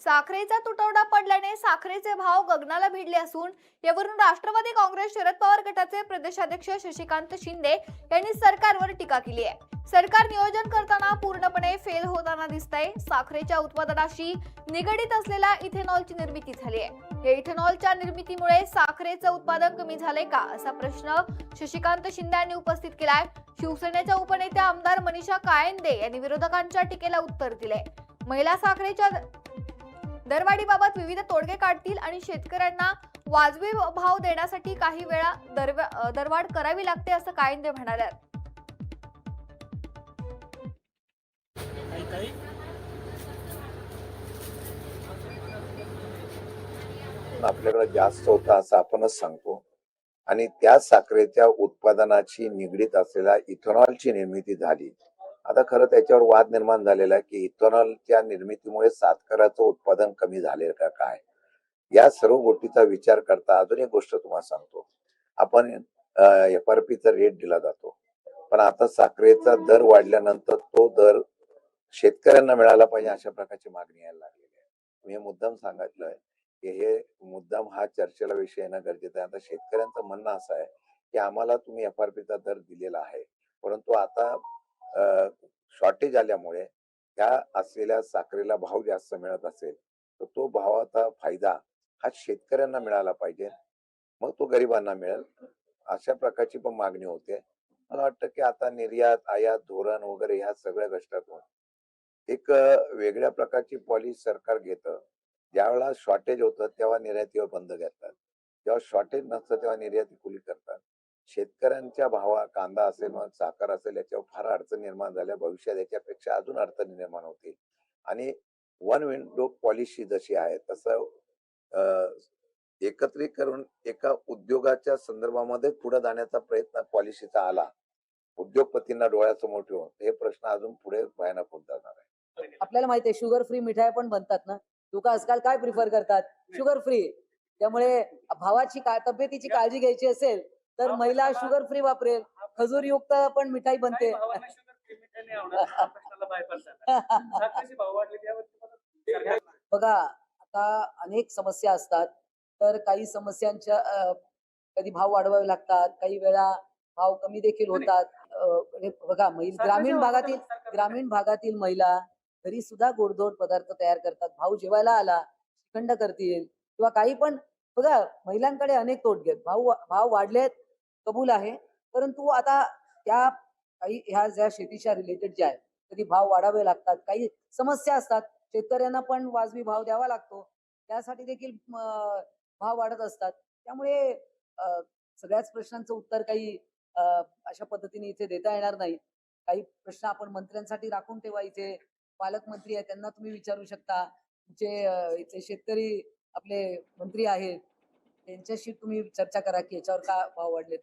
साखरेचा तुटवडा पडल्याने साखरेचे भाव गगनाला भिडले असून यावरून राष्ट्रवादी काँग्रेस शरद पवार गटाचे प्रदेशाध्यक्ष शशिकांत शिंदे यांनी सरकारवर टीका केली आहे। सरकार नियोजन करताना पूर्णपणे फेल होताना दिसतंय। साखरेच्या उत्पादनाशी निगडीत असलेल्या इथेनॉलची निर्मिती झाली आहे। या इथेनॉलच्या निर्मितीमुळे साखरेचं उत्पादन कमी झाले का असा प्रश्न शशिकांत शिंदे यांनी उपस्थित केलाय। शिवसेनेच्या उपनेत्या आमदार मनीषा कायंदे यांनी विरोधकांच्या टीकेला उत्तर दिले। महिला साखरेच्या दरवाढीबाबत विविध तोडगे काढतील आणि शेतकऱ्यांना वाजवी भाव देण्यासाठी काही वेळा दरवाढ करावी लागते असं कायंदे म्हणाले। आपल्याकडे जास्त होता असं आपणच सांगतो आणि त्या साखरेच्या उत्पादनाची निगडीत असलेल्या इथेनॉलची निर्मिती झाली। आता खरं त्याच्यावर वाद निर्माण झालेला आहे की इथेनॉलच्या निर्मितीमुळे साखरेचं उत्पादन कमी झाले का काय। या सर्व गोष्टीचा विचार करता अजून एक गोष्ट तुम्हाला सांगतो, आपण FRP चा रेट दिला जातो, पण आता साखरेचा दर वाढल्यानंतर तो दर शेतकऱ्यांना मिळाला पाहिजे अशा प्रकारची मागणी यायला लागलेली आहे। मी मुद्दाम सांगितलंय की हे मुद्दाम हा चर्चेला विषय येणं गरजेचं आहे। आता शेतकऱ्यांचं म्हणणं असं आहे की आम्हाला तुम्ही FRP चा दर दिलेला आहे, परंतु आता शॉर्टेज आल्यामुळे त्या असलेल्या साखरेला भाव जास्त मिळत असेल तर तो भावाचा फायदा हा शेतकऱ्यांना मिळाला पाहिजे, मग तो गरिबांना मिळेल अशा प्रकारची पण मागणी होते। मला वाटतं की आता निर्यात आयात धोरण वगैरे ह्या सगळ्या गोष्टीतून एक वेगळ्या प्रकारची पॉलिसी सरकार घेतं। ज्यावेळेला शॉर्टेज होतं तेव्हा निर्यातीवर बंद घेतात, जेव्हा शॉर्टेज नसतं तेव्हा निर्याती खुली करतात। शेतकऱ्यांच्या भावा कांदा असेल मग साखर असेल याच्यावर फार अडचण निर्माण झाल्या, भविष्यात याच्यापेक्षा अजून अडचणी निर्माण होतील आणि वन विंडो पॉलिसी जशी आहे तसं एकत्रित करून एका उद्योगाच्या संदर्भामध्ये पुढे जाण्याचा प्रयत्न पॉलिसीचा आला, उद्योगपतींना डोळ्यासमोर ठेवून हे प्रश्न अजून पुढे भयानक होत जाणार आहे। आपल्याला माहिती आहे शुगर फ्री मिठाई पण बनतात ना, लोक आजकाल काय प्रिफर करतात, शुगर फ्री। त्यामुळे भावाची तब्येतीची काळजी घ्यायची असेल तर महिला शुगर फ्री वापरेल, खजूर युक्त पण मिठाई बनते। बघा आता अनेक समस्या असतात, तर काही समस्यांच्या कधी भाव वाढवावे लागतात, काही वेळा भाव कमी देखील होतात। बघा ग्रामीण भागातील महिला घरी सुद्धा गोडधोड पदार्थ तयार करतात, भाऊ जेवायला आला श्रीखंड करतील किंवा काही पण। बघा महिलांकडे अनेक तोटगे आहेत, भाव वाढलेत कबूल आहे, परंतु आता त्या काही ह्या ज्या शेतीच्या रिलेटेड ज्या आहेत कधी भाव वाढावे लागतात, काही समस्या असतात, शेतकऱ्यांना पण वाजवी भाव द्यावा लागतो, त्यासाठी देखील भाव वाढत असतात। त्यामुळे सगळ्याच प्रश्नांचं उत्तर काही अशा पद्धतीने इथे देता येणार नाही। काही प्रश्न आपण मंत्र्यांसाठी राखून ठेवा, इथे पालकमंत्री आहे त्यांना तुम्ही विचारू शकता, तुमचे इथे शेतकरी आपले मंत्री आहेत त्यांच्याशी तुम्ही चर्चा करा की याच्यावर का भाव वाढलेत।